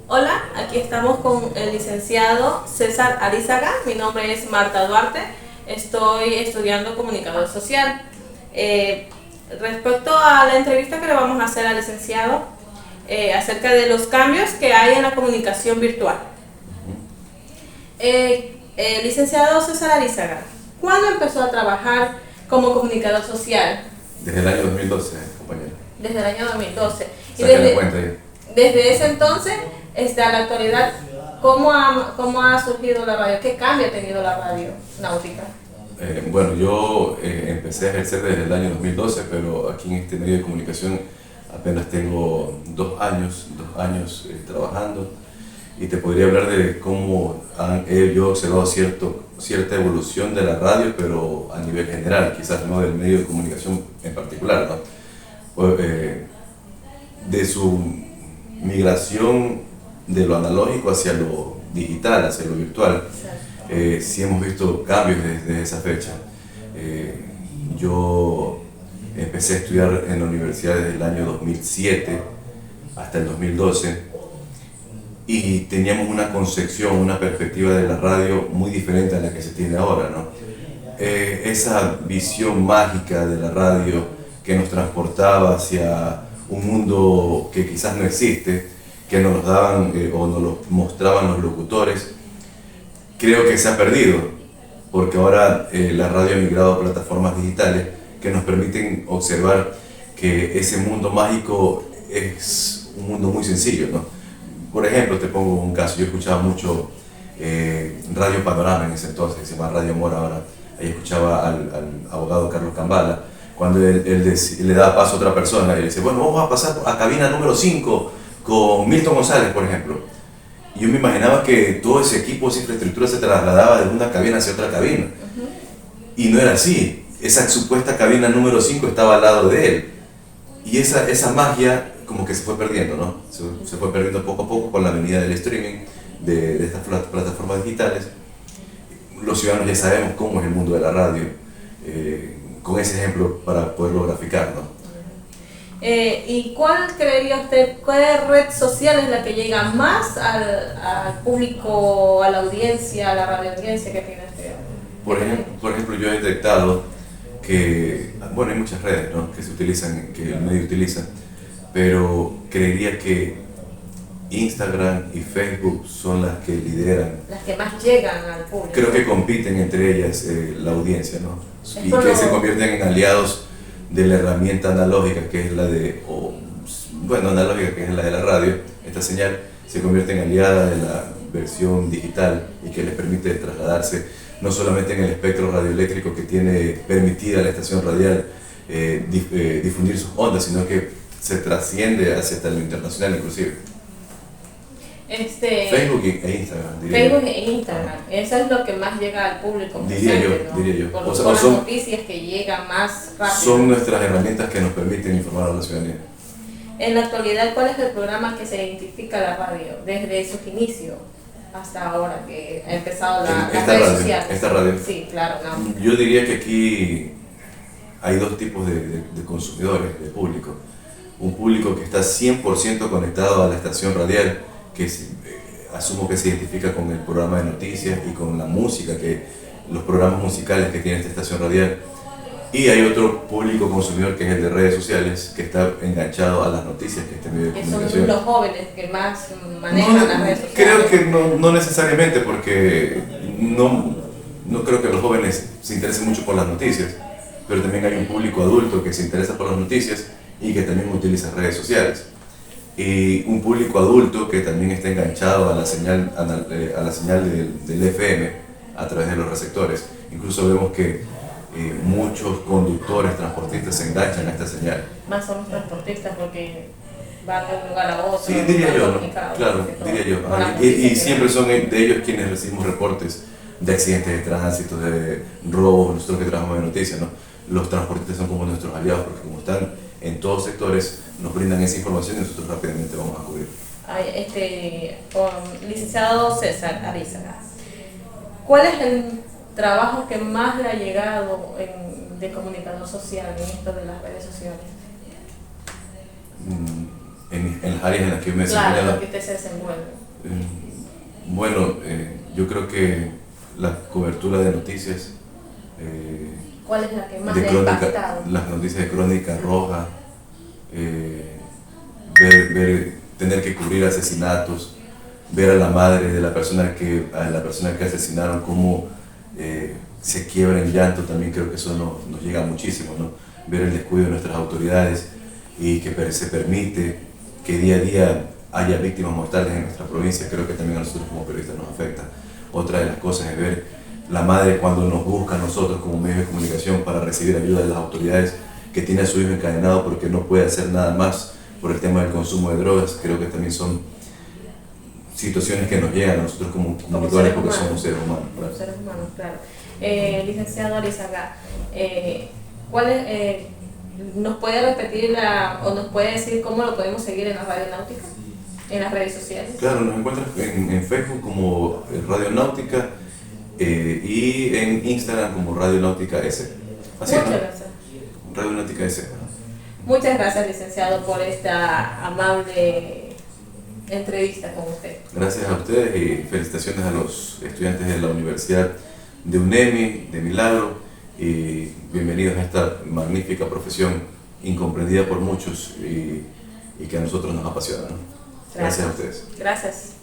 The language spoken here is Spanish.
Hola, aquí estamos con el licenciado César Arizaga. Mi nombre es Marta Duarte. Estoy estudiando comunicador social. Respecto a la entrevista que le vamos a hacer al licenciado acerca de los cambios que hay en la comunicación virtual. Licenciado César Arizaga, ¿cuándo empezó a trabajar como comunicador social? Desde el año 2012, compañero. Desde el año 2012. Y Saquen la cuenta ahí. desde ese entonces a la actualidad, ¿cómo ha surgido la radio? ¿Qué cambio ha tenido la radio náutica? Bueno, yo empecé a ejercer desde el año 2012, pero aquí en este medio de comunicación apenas tengo 2 años trabajando, y te podría hablar de cómo yo he observado cierta evolución de la radio, pero a nivel general, quizás no del medio de comunicación en particular, ¿no? De su migración de lo analógico hacia lo digital, hacia lo virtual. Sí hemos visto cambios desde esa fecha. Yo empecé a estudiar en la universidad desde el año 2007 hasta el 2012, y teníamos una concepción, una perspectiva de la radio muy diferente a la que se tiene ahora, ¿no? Esa visión mágica de la radio que nos transportaba hacia un mundo que quizás no existe, que nos daban o nos lo mostraban los locutores, creo que se ha perdido, porque ahora la radio ha migrado a plataformas digitales que nos permiten observar que ese mundo mágico es un mundo muy sencillo, ¿no? Por ejemplo, te pongo un caso. Yo escuchaba mucho Radio Panorama en ese entonces, que se llama Radio Amor ahora. Ahí escuchaba al abogado Carlos Cambala. Cuando él le daba paso a otra persona, y le decía, bueno, vamos a pasar a cabina número 5 con Milton González, por ejemplo. Y yo me imaginaba que todo ese equipo, esa infraestructura se trasladaba de una cabina hacia otra cabina. Y no era así. Esa supuesta cabina número 5 estaba al lado de él. Y esa magia como que se fue perdiendo, ¿no? Se fue perdiendo poco a poco con la venida del streaming, de estas plataformas digitales. Los ciudadanos ya sabemos cómo es el mundo de la radio, con ese ejemplo para poderlo graficar, ¿no? ¿Y cuál creería usted, cuál red social es la que llega más al público, a la audiencia, a la radioaudiencia que tiene usted? Por ejemplo, yo he detectado que, bueno, hay muchas redes, ¿no?, que se utilizan, que el medio utiliza, pero creería que Instagram y Facebook son las que lideran. Las que más llegan al público. Creo que compiten entre ellas la audiencia, ¿no? Y que se convierten en aliados de la herramienta analógica, que es la de, analógica, que es la de la radio. Esta señal se convierte en aliada de la versión digital y que les permite trasladarse no solamente en el espectro radioeléctrico que tiene permitida la estación radial difundir sus ondas, sino que se trasciende hacia hasta lo internacional inclusive. Facebook e Instagram, diría Facebook e Instagram, eso es lo que más llega al público. Diría yo. Por las noticias que llegan más rápido. Son nuestras herramientas que nos permiten informar a la ciudadanía. En la actualidad, ¿cuál es el programa que se identifica la radio desde sus inicios hasta ahora que ha empezado las redes sociales? Esta radio. Sí, claro. No. Yo diría que aquí hay 2 tipos de consumidores, de público. Un público que está 100% conectado a la estación radial, que asumo que se identifica con el programa de noticias y con la música, los programas musicales que tiene esta estación radial. Y hay otro público consumidor que es el de redes sociales, que está enganchado a las noticias que este medio de comunicación. Que son los jóvenes que más manejan las redes Creo sociales. que no necesariamente, porque no creo que los jóvenes se interesen mucho por las noticias, pero también hay un público adulto que se interesa por las noticias y que también utiliza redes sociales. Y un público adulto que también está enganchado a la señal, del FM a través de los receptores. Incluso vemos que muchos conductores, transportistas se enganchan a esta señal. Más son los transportistas porque van de un lugar a otro. Sí, diría yo, ¿no? Claro, diría yo. Y siempre son de ellos quienes recibimos reportes de accidentes de tránsito, de robos, nosotros que trabajamos en noticias, ¿no? Los transportistas son como nuestros aliados, porque como están en todos sectores, nos brindan esa información y nosotros rápidamente vamos a cubrir. Licenciado César Arizaga, ¿cuál es el trabajo que más le ha llegado de comunicador social en esto de las redes sociales? en las áreas en las que yo me Claro, desempeñaba. lo que usted se desenvuelve. Bueno, yo creo que la cobertura de noticias, ¿Cuál es la que más de le ha crónica, impactado? las noticias de Crónica Roja, tener que cubrir asesinatos, ver a la madre de a la persona que asesinaron, cómo se quiebra en llanto, también creo que eso nos llega muchísimo, ¿no? Ver el descuido de nuestras autoridades y que se permite que día a día haya víctimas mortales en nuestra provincia, creo que también a nosotros como periodistas nos afecta. Otra de las cosas es ver la madre cuando nos busca a nosotros como medios de comunicación para recibir ayuda de las autoridades, que tiene a su hijo encadenado porque no puede hacer nada más por el tema del consumo de drogas. Creo que también son situaciones que nos llegan a nosotros como comunicadores porque somos seres humanos. Como seres humanos, claro. Licenciado Arizaga, ¿nos puede repetir o nos puede decir cómo lo podemos seguir en la Radio Náutica, en las redes sociales? Claro, nos encuentran en Facebook como Radio Náutica y en Instagram como Radio Náutica S. Así, Muchas ¿no? gracias. Radio Náutica S. Muchas gracias, licenciado, por esta amable entrevista con usted. Gracias a ustedes y felicitaciones a los estudiantes de la Universidad de UNEMI, de Milagro, y bienvenidos a esta magnífica profesión incomprendida por muchos y que a nosotros nos apasiona, ¿no? Gracias a ustedes. Gracias.